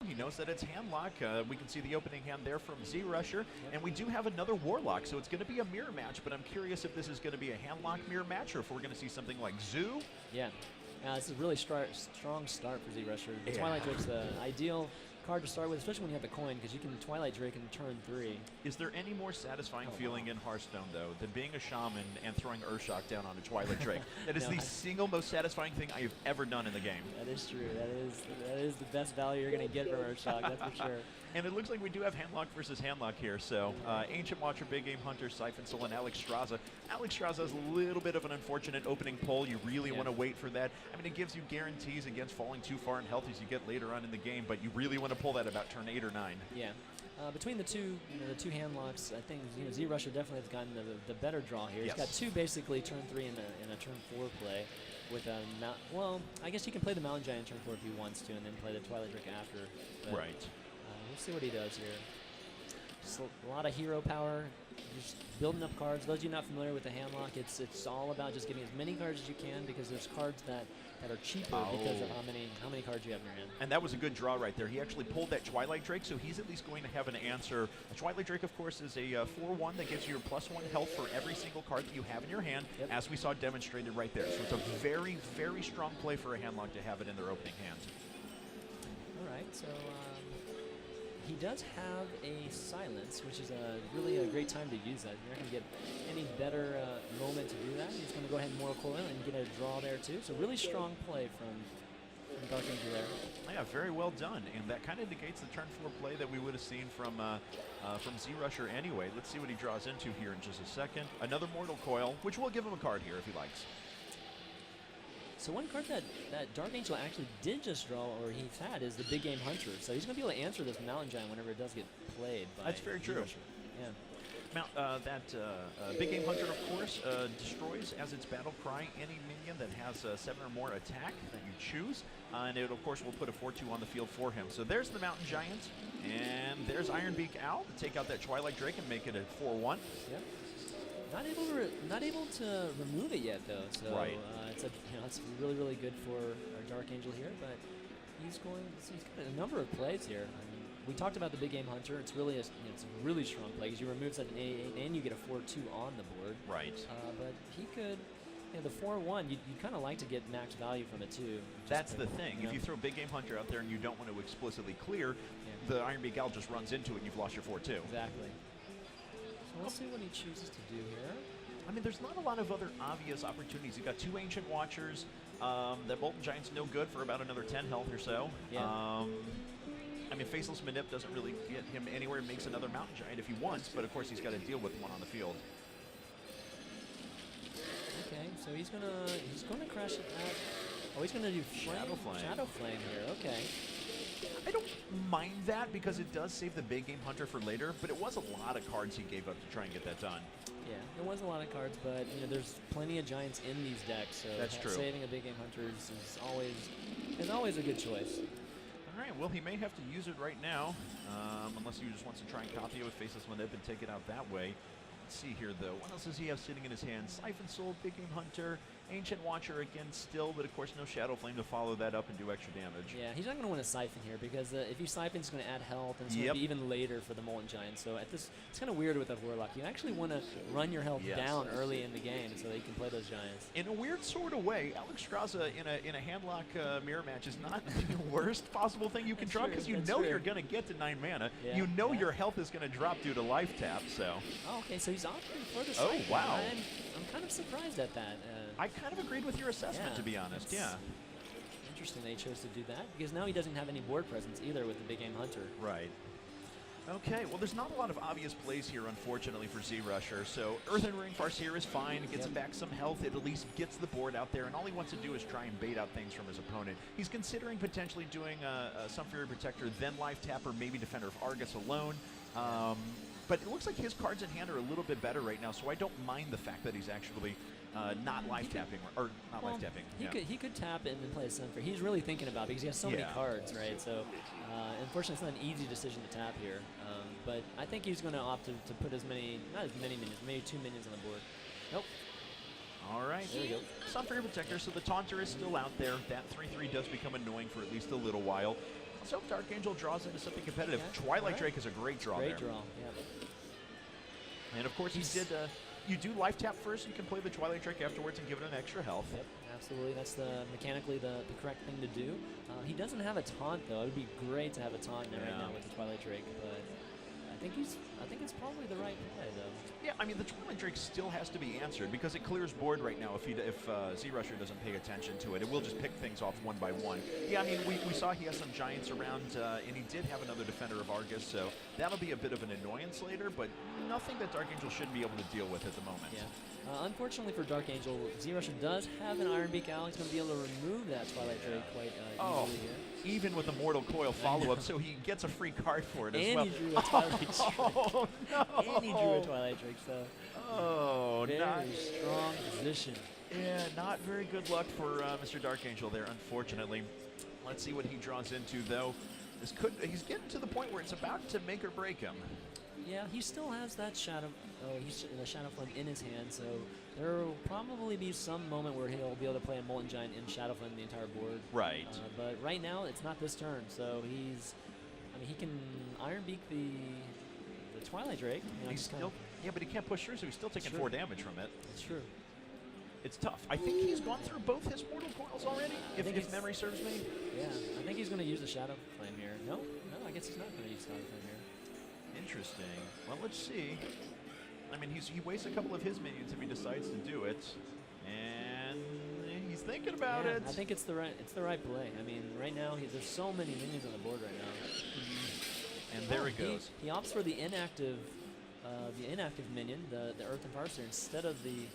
He knows that it's handlock. We can see the opening hand there from ZRusher, and we do have another Warlock, so it's going to be a mirror match, but I'm curious if this is going to be a handlock mirror match or if we're going to see something like Zoo. Yeah. This is a really strong start for ZRusher. The Twilight Drake's the ideal card to start with, especially when you have the coin, because you can Twilight Drake in turn 3. Is there any more satisfying feeling in Hearthstone, though, than being a shaman and throwing Urshock down on a Twilight Drake? That is the single most satisfying thing I have ever done in the game. That is true. That is the best value you're going to get from Urshock, that's for sure. And it looks like we do have handlock versus handlock here. So Ancient Watcher, Big Game Hunter, Siphon Soul, and Alex Straza. Alex Straza has a little bit of an unfortunate opening pull. You really want to wait for that. I mean, it gives you guarantees against falling too far in health as you get later on in the game, but you really want to pull that about turn 8 or 9. Yeah. Between the two, the two handlocks, I think ZRusher definitely has gotten the better draw here. He's got two basically turn 3 and a turn 4 play with a well, I guess he can play the Mountain Giant turn 4 if he wants to, and then play the Twilight Drake after. But, right. We'll see what he does here. Just a lot of hero power, just building up cards. Those of you not familiar with the handlock, it's all about just getting as many cards as you can, because there's cards that are cheaper because of how many cards you have in your hand. And that was a good draw right there. He actually pulled that Twilight Drake, so he's at least going to have an answer. A Twilight Drake, of course, is a 4/1 that gives you your +1 health for every single card that you have in your hand, as we saw demonstrated right there. So it's a very, very strong play for a handlock to have it in their opening hand. All right, so he does have a silence, which is really a great time to use that. You're not going to get any better moment to do that. He's going to go ahead and Mortal Coil and get a draw there too. So really strong play from DarkAngel there. Yeah, very well done. And that kind of indicates the turn 4 play that we would have seen from ZRusher anyway. Let's see what he draws into here in just a second. Another Mortal Coil, which we'll give him a card here if he likes. So one card that DarkAngel actually did just draw, or he's had, is the Big Game Hunter. So he's going to be able to answer this Mountain Giant whenever it does get played by That's very true. ZRusher. Yeah. Big Game Hunter, of course, destroys as its battle cry any minion that has 7 or more attack that you choose. And it, of course, will put a 4/2 on the field for him. So there's the Mountain Giant. And there's Ironbeak Owl to take out that Twilight Drake and make it a 4/1. Yep. Not able to remove it yet, though. So it's really, really good for our DarkAngel here. But he's got a number of plays here. I mean, we talked about the Big Game Hunter. It's really it's a really strong play because you remove such an 8/8 and you get a 4/2 on the board. Right. But he could. The 4/1, you'd kind of like to get max value from it too. That's the thing. If you throw Big Game Hunter out there and you don't want to explicitly clear, the Ironbeak Owl just runs into it and you've lost your 4/2. Exactly. So let's see what he chooses to do here. I mean, there's not a lot of other obvious opportunities. You've got 2 Ancient Watchers. That Molten Giant's no good for about another 10 health or so. Yeah. I mean, Faceless Manip doesn't really get him anywhere. Makes another Mountain Giant if he wants, but of course he's got to deal with one on the field. Okay, so he's gonna crash it at. Oh, he's gonna do Shadow Flame. Shadow Flame here. Okay. I don't mind that because it does save the Big Game Hunter for later, but it was a lot of cards he gave up to try and get that done. Yeah, there was a lot of cards, but there's plenty of Giants in these decks, so that's true. Saving a Big Game Hunter is always a good choice. All right, well, he may have to use it right now, unless he just wants to try and copy it with Faceless Manip and take it out that way. Let's see here, though. What else does he have sitting in his hand? Siphon Soul, Big Game Hunter, Ancient Watcher again still, but of course no Shadow Flame to follow that up and do extra damage. Yeah, he's not going to win a Siphon here because if you Siphon, it's going to add health, and it's going to be even later for the Molten Giant. So it's kind of weird with the Warlock. You actually want to run your health down early in the game so that you can play those Giants. In a weird sort of way, Alex Straza in a handlock mirror match is not the worst possible thing you can draw because you know you're going to get to 9 mana. Yeah. You know your health is going to drop due to life tap. So. Oh, okay, so he's opting for the Siphon. Oh, wow. I'm kind of surprised at that. I kind of agreed with your assessment, to be honest. Yeah. Interesting they chose to do that because now he doesn't have any board presence either with the Big Game Hunter. Right. Okay, well, there's not a lot of obvious plays here, unfortunately, for ZRusher. So Earthen Ring Farseer is fine. It gets him back some health. It at least gets the board out there, and all he wants to do is try and bait out things from his opponent. He's considering potentially doing some Fury Protector, then Life Tap, or maybe Defender of Argus alone. But it looks like his cards in hand are a little bit better right now, so I don't mind the fact that he's actually not life tapping, or not life tapping. He could tap it and play a Sunfire. He's really thinking about it because he has so many cards, right? So unfortunately, it's not an easy decision to tap here. But I think he's going to opt to put not as many minions, maybe 2 minions on the board. Nope. All right. There we go. Sunfire Protector, so the Taunter is still out there. That 3/3 does become annoying for at least a little while. Let's hope DarkAngel draws into something competitive. Okay. Twilight Drake is a great draw Great there. draw, yeah. And of course, you do life tap first. You can play the Twilight Drake afterwards and give it an extra health. Yep, absolutely. That's mechanically the correct thing to do. He doesn't have a taunt though. It would be great to have a taunt there right now with the Twilight Drake, but I think it's probably the right play though. Yeah, I mean the Twilight Drake still has to be answered because it clears board right now. If ZRusher doesn't pay attention to it, it will just pick things off one by one. Yeah, I mean we saw he has some giants around, and he did have another defender of Argus, so that'll be a bit of an annoyance later, but nothing that DarkAngel shouldn't be able to deal with at the moment. Yeah. Unfortunately for DarkAngel, ZRusher does have an Iron Beak out. He's going to be able to remove that Twilight Drake quite easily here. Even with a Mortal Coil follow-up, so he gets a free card for it as and well. He drew a Twilight Drake. Oh, no. And he drew a Twilight Drake, so very strong position. Yeah, not very good luck for Mr. DarkAngel there, unfortunately. Let's see what he draws into, though. He's getting to the point where it's about to make or break him. Yeah, he still has that Shadow. The Shadow Flame in his hand, so there will probably be some moment where he'll be able to play a Molten Giant in Shadow Flame the entire board. Right. But right now, it's not this turn, so he can Iron Beak the Twilight Drake. You know, He's still, yeah, but he can't push through, so he's still taking 4 damage from it. It's true. It's tough. I think he's gone through both his Mortal Coils already, if memory serves me. Yeah, I think he's going to use the Shadow Flame here. No, I guess he's not going to use Shadow Flame here. Interesting. Well, let's see. I mean, he wastes a couple of his minions if he decides to do it, and he's thinking about it. I think it's the right play. I mean, right now there's so many minions on the board right now. And there it goes. He opts for the inactive minion, the Earth and Farseer, instead of the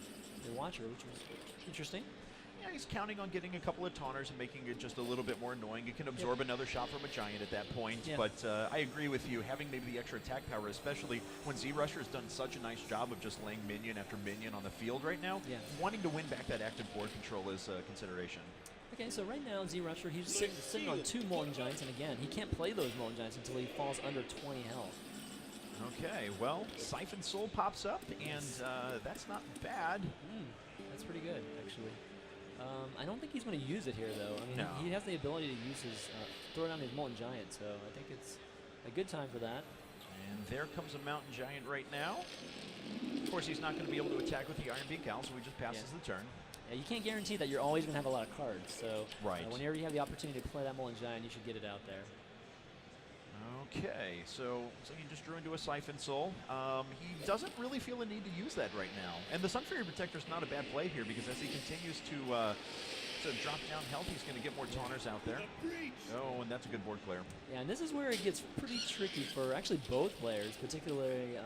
Watcher, which was interesting. Yeah, he's counting on getting a couple of taunters and making it just a little bit more annoying. It can absorb another shot from a giant at that point, but I agree with you. Having maybe the extra attack power, especially when ZRusher has done such a nice job of just laying minion after minion on the field right now, wanting to win back that active board control is a consideration. Okay, so right now ZRusher, he's sitting on 2 Molten Giants, and again, he can't play those Molten Giants until he falls under 20 health. Okay, well, Siphon Soul pops up, and that's not bad. That's pretty good, actually. I don't think he's going to use it here, though. I mean, he has the ability to use his throw down his Molten Giant, so I think it's a good time for that. And there comes a Mountain Giant right now. Of course, he's not going to be able to attack with the Iron Beak Owl, so he just passes the turn. Yeah, you can't guarantee that you're always going to have a lot of cards, so whenever you have the opportunity to play that Molten Giant, you should get it out there. Okay, so he just drew into a Siphon Soul. He doesn't really feel a need to use that right now. And the Sun Fury Protector is not a bad play here because as he continues to drop down health, he's going to get more taunters out there. Oh, and that's a good board clear. Yeah, and this is where it gets pretty tricky for actually both players, particularly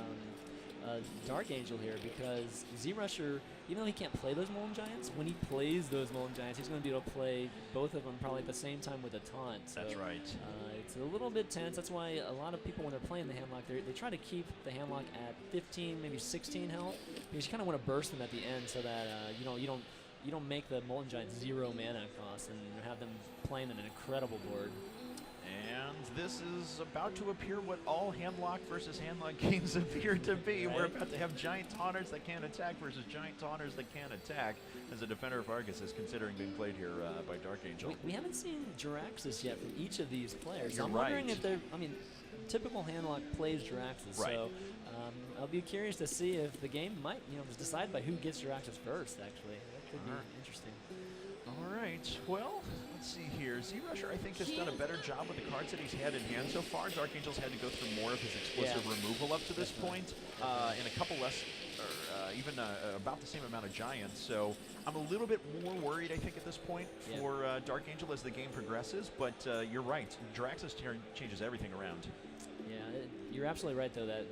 DarkAngel here, because ZRusher, even though he can't play those Molten Giants, when he plays those Molten Giants, he's going to be able to play both of them probably at the same time with a taunt. So, that's right. It's a little bit tense. That's why a lot of people, when they're playing the handlock, they try to keep the handlock at 15, maybe 16 health, because you kind of want to burst them at the end so that you don't make the Molten Giants 0 mana cost and have them playing an incredible board. And this is about to appear what all handlock versus handlock games appear to be. We're about to have giant taunters that can't attack versus giant taunters that can't attack, as a defender of Argus is considering being played here by DarkAngel. We haven't seen Jiraxxus yet from each of these players. You're I'm wondering if they're, typical handlock plays Jiraxxus, so I'll be curious to see if the game might, decide by who gets Jiraxxus first, actually. That could be interesting. All right, well, let's see here. ZRusher, I think, has done a better job with the cards that he's had in hand so far. DarkAngel's had to go through more of his explosive removal up to this point, and a couple less, or even about the same amount of giants. So I'm a little bit more worried, I think, at this point for DarkAngel as the game progresses. But you're right, Jiraxxus changes everything around. Yeah, you're absolutely right, though, that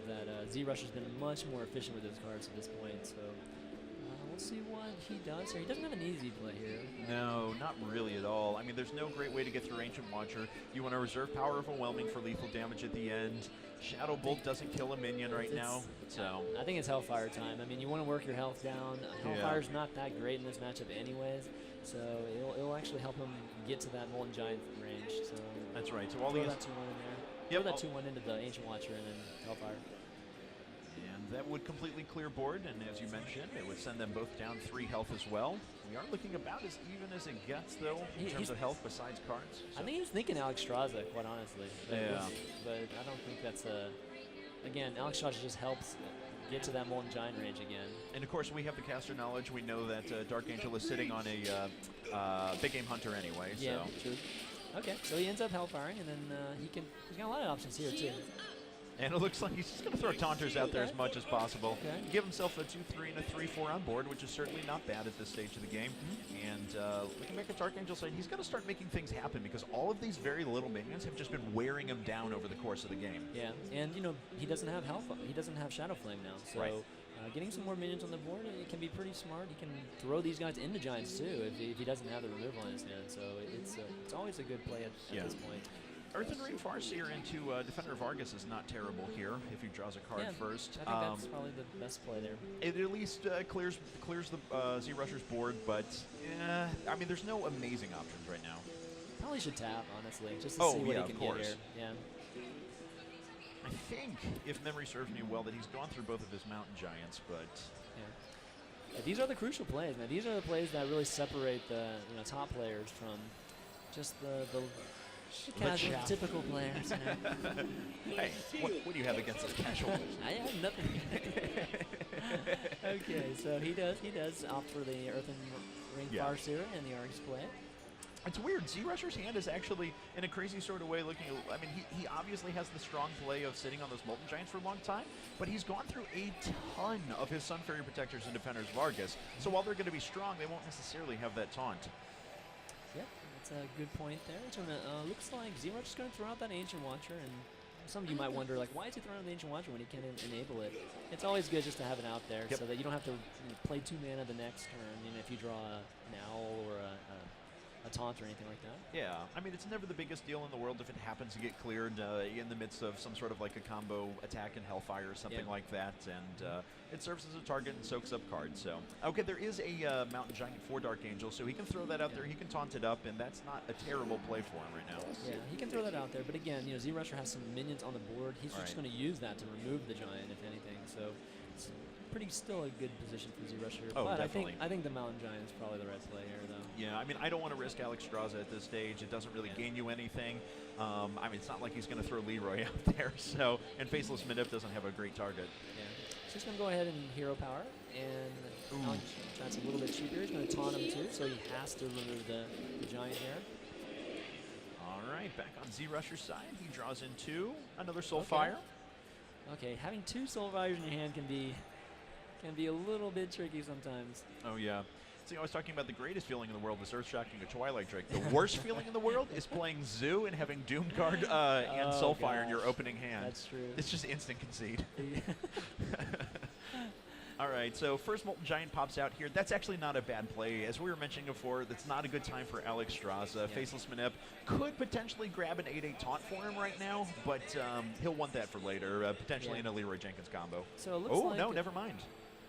ZRusher's been much more efficient with his cards at this point. So we'll see what he does here. He doesn't have an easy play here. No, not really at all. I mean, there's no great way to get through Ancient Watcher. You want to reserve Power Overwhelming for lethal damage at the end. Shadow Bolt doesn't kill a minion right now, so I think it's Hellfire time. I mean, you want to work your health down. Hellfire's not that great in this matchup anyways, so it'll actually help him get to that Molten Giant range. So that's right. So all throw he that 2-1 in there. Throw that 2-1 into the Ancient Watcher and then Hellfire. And that would completely clear board, and as you mentioned, it would send them both down 3 health as well. We are looking about as even as it gets, though, in terms of health besides cards. So. I think he's thinking Alex Straza, quite honestly. But I don't think that's a... Again, Alex Straza just helps get to that Molten Giant range again. And of course, we have the caster knowledge. We know that DarkAngel is sitting on a big game hunter anyway. Yeah, so. true. Okay, so he ends up hellfiring, and then he's got a lot of options here too. And it looks like he's just going to throw taunters out there as much as possible. Okay. Give himself a 2-3 and a 3-4 on board, which is certainly not bad at this stage of the game. And looking back at DarkAngel's side, he's got to start making things happen because all of these very little minions have just been wearing him down over the course of the game. Yeah, and you know he doesn't have he doesn't have Shadow Flame now, so right. Getting some more minions on the board, it can be pretty smart. He can throw these guys into Giants too if he doesn't have the removal on his hand. So it's always a good play at this point. Earthen Ring Farseer into Defender of Argus is not terrible here if he draws a card first. I think that's probably the best play there. It at least clears the ZRusher's board, but I mean, there's no amazing options right now. Probably should tap, honestly, just to see what he can get here. Yeah. I think, if memory serves me well, that he's gone through both of his Mountain Giants, but... Yeah, these are the crucial plays. Now, these are the plays that really separate the top players from just the casual, typical players. You know? Hey, what do you have against the casual players? I have nothing. Okay, so he does opt for the Earthen Ring Farseer and the Argus play. It's weird. ZRusher's hand is actually, in a crazy sort of way, looking. I mean, he obviously has the strong play of sitting on those Molten Giants for a long time, but he's gone through a ton of his Sun Fairy Protectors and Defenders of Argus. So while they're going to be strong, they won't necessarily have that taunt. Yep, that's a good point there. It's gonna, looks like ZRusher's going to throw out that Ancient Watcher, and some of you might wonder, like, why is he throwing out the Ancient Watcher when he can't enable it? It's always good just to have it out there so that you don't have to play 2 mana the next turn. If you draw an owl or a taunt or anything like that. Yeah, I mean, it's never the biggest deal in the world if it happens to get cleared in the midst of some sort of like a combo attack in Hellfire or something like that, and it serves as a target and soaks up cards. So, okay, there is a Mountain Giant for DarkAngel, so he can throw that out there, he can taunt it up, and that's not a terrible play for him right now. Yeah, he can throw that out there, but again, ZRusher has some minions on the board. He's just going to use that to remove the Giant, if anything, so it's still a good position for ZRusher. Oh, but definitely. I think the Mountain Giant is probably the right play here, though. Yeah, I mean, I don't want to risk Alex Straza at this stage. It doesn't really gain you anything. I mean, it's not like he's going to throw Leroy out there. So, and Faceless Manip doesn't have a great target. Yeah, so he's going to go ahead and hero power, and Alex Giant's a little bit cheaper. He's going to taunt him too, so he has to remove the Giant here. All right, back on ZRusher's side, he draws in 2, another Soulfire. Okay, having 2 Soulfires in your hand can be a little bit tricky sometimes. Oh, yeah. See, I was talking about the greatest feeling in the world is Earth-Shocking a Twilight Drake. The worst feeling in the world is playing Zoo and having Doomguard and Soulfire in your opening hand. That's true. It's just instant concede. All right, so first Molten Giant pops out here. That's actually not a bad play. As we were mentioning before, that's not a good time for Alex Straza. Faceless Manip could potentially grab an 8-8 taunt for him right now, but he'll want that for later, potentially in a Leroy Jenkins combo. So it looks like no, never mind.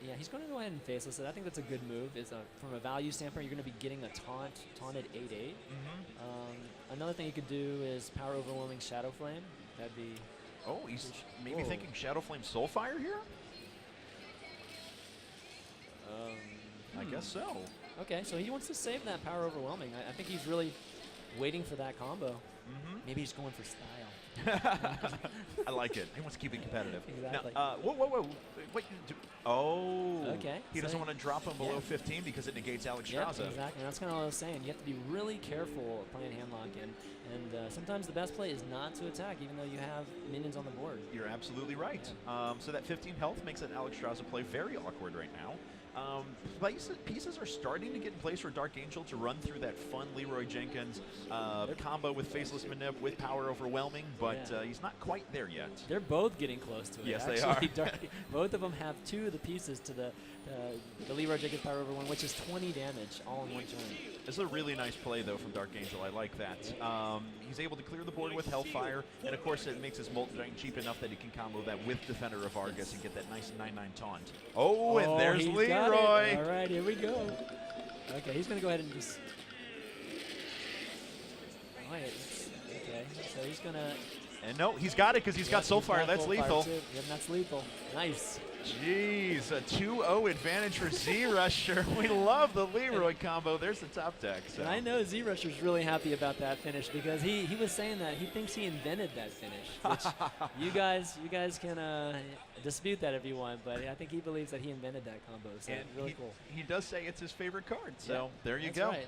Yeah, he's going to go ahead and Faceless it. I think that's a good move. From a value standpoint, you're going to be getting a taunted 8-8. Another thing you could do is Power Overwhelming Shadow Flame. That'd be... Oh, he's maybe thinking Shadow Flame Soulfire here? I guess so. Okay, so he wants to save that Power Overwhelming. I think he's really waiting for that combo. Maybe he's going for style. I like it. He wants to keep it competitive. Exactly. Now, whoa. Wait, okay. He doesn't want to drop him below 15 because it negates Alex Straza. Exactly. And that's kind of what I was saying. You have to be really careful playing handlock, and sometimes the best play is not to attack, even though you have minions on the board. You're absolutely right. So that 15 health makes an Alex Straza play very awkward right now. Pieces are starting to get in place for DarkAngel to run through that fun Leroy Jenkins combo with Faceless Manip with Power Overwhelming, but he's not quite there yet. They're both getting close to it. Yes, actually. they are. Both of them have 2 of the pieces to the Leroy Jenkins Power Overwhelming, which is 20 damage all in one turn. This is a really nice play, though, from DarkAngel. I like that. He's able to clear the board with Hellfire, and of course it makes his Molten Giant cheap enough that he can combo that with Defender of Argus and get that nice 9-9 taunt. Oh, and there's Leroy! All right, here we go. Okay, he's going to go ahead and just... Okay, so he's going to And no, he's got it because he's got Soulfire. That's lethal. Yep, that's lethal. Nice. Jeez, a 2-0 advantage for ZRusher. We love the Leroy combo. There's the top deck. So. And I know ZRusher's really happy about that finish because he was saying that he thinks he invented that finish. Which you guys can dispute that if you want, but I think he believes that he invented that combo. So And really cool. He does say it's his favorite card. So yeah, there you that's go. Right.